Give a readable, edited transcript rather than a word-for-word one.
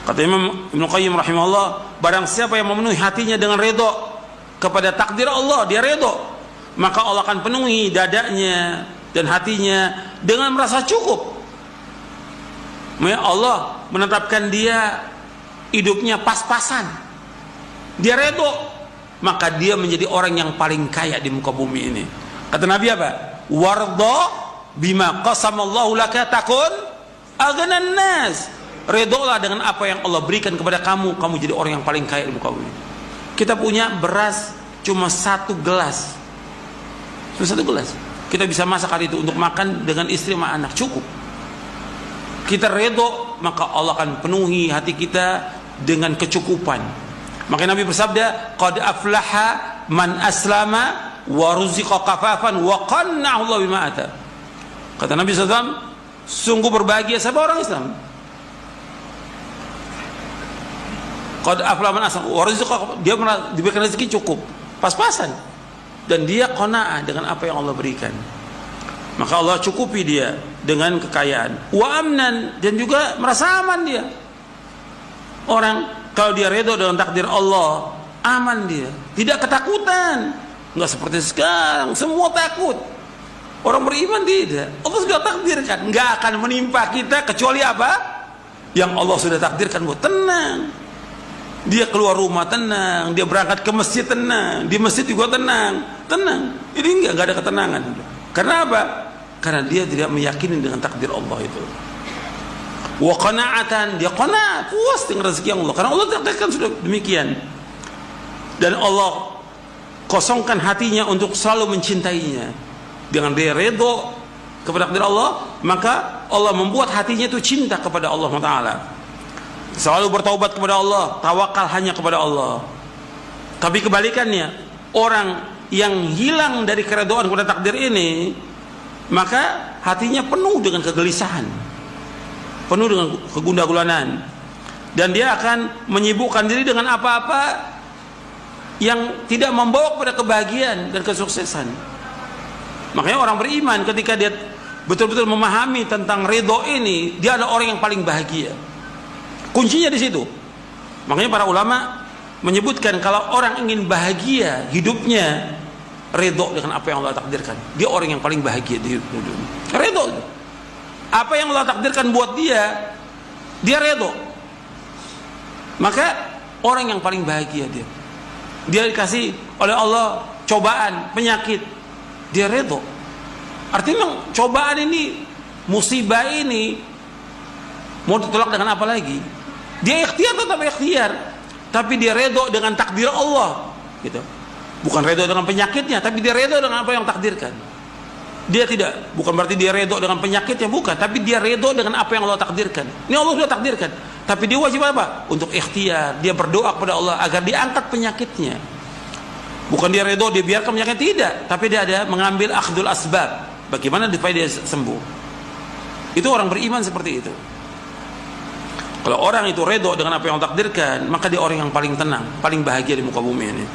Kata Imam Ibnu Qayyim rahimahullah, barang siapa yang memenuhi hatinya dengan redho kepada takdir Allah, dia redho, maka Allah akan penuhi dadanya dan hatinya dengan merasa cukup. Allah menetapkan dia hidupnya pas-pasan, dia redho, maka dia menjadi orang yang paling kaya di muka bumi ini. Kata Nabi apa? Wardo bima qasamallahu laka takun aghnan nas. Redolah dengan apa yang Allah berikan kepada kamu, kamu jadi orang yang paling kaya di muka bumi. Kita punya beras cuma 1 gelas, cuma 1 gelas. Kita bisa masak hari itu untuk makan dengan istri sama anak, cukup. Kita redho, maka Allah akan penuhi hati kita dengan kecukupan. Makanya Nabi bersabda, qad aflaha man aslama wa ruziqa kafafan wa qanna'ahu Allah bima ata. Kata Nabi SAW, sungguh berbahagia siapa orang Islam. Qad aflaha man aslama wa ruziqa, dia diberikan rezeki cukup, pas-pasan, dan dia qanaah dengan apa yang Allah berikan. Maka Allah cukupi dia dengan kekayaan. Wa amnan, dan juga merasa aman dia. Orang kalau dia redho dengan takdir Allah, aman dia, tidak ketakutan. Nggak seperti sekarang semua takut. Orang beriman tidak, Allah sudah takdirkan, nggak akan menimpa kita kecuali apa yang Allah sudah takdirkan. Buat tenang, dia keluar rumah tenang, dia berangkat ke masjid tenang, di masjid juga tenang. Ini nggak ada ketenangan. Karena apa? Karena dia tidak meyakini dengan takdir Allah itu. Wa qana'atan, dia qana', puas dengan rezeki Allah, karena Allah takdirkan sudah demikian. Dan Allah kosongkan hatinya untuk selalu mencintainya. Dengan dia redho kepada takdir Allah, maka Allah membuat hatinya itu cinta kepada Allah Taala. Selalu bertaubat kepada Allah, tawakal hanya kepada Allah. Tapi kebalikannya, orang yang hilang dari keredoan kepada takdir ini, maka hatinya penuh dengan kegelisahan, penuh dengan kegundah-gulanan, dan dia akan menyibukkan diri dengan apa-apa yang tidak membawa kepada kebahagiaan dan kesuksesan. Makanya orang beriman ketika dia betul-betul memahami tentang ridho ini, dia adalah orang yang paling bahagia. Kuncinya di situ. Makanya para ulama menyebutkan kalau orang ingin bahagia hidupnya, redho dengan apa yang Allah takdirkan, dia orang yang paling bahagia di hidup dunia. Redho, apa yang Allah takdirkan buat dia, dia redho. Maka orang yang paling bahagia dia. Dia dikasih oleh Allah cobaan, penyakit, dia redho. Artinya cobaan ini, musibah ini mau ditolak dengan apa lagi? Dia ikhtiar, tetap ikhtiar, tapi dia redho dengan takdir Allah, gitu. Bukan redho dengan penyakitnya, tapi dia redho dengan apa yang takdirkan. Dia tidak, bukan berarti dia redho dengan penyakitnya, bukan, tapi dia redho dengan apa yang Allah takdirkan. Ini Allah sudah takdirkan, tapi dia wajib apa? Untuk ikhtiar, dia berdoa kepada Allah agar diangkat penyakitnya. Bukan dia redho, dia biarkan penyakit, tidak, tapi dia ada mengambil akhdul asbab. Bagaimana supaya dia sembuh? Itu orang beriman seperti itu. Kalau orang itu redho dengan apa yang Allah takdirkan, maka dia orang yang paling tenang, paling bahagia di muka bumi ini.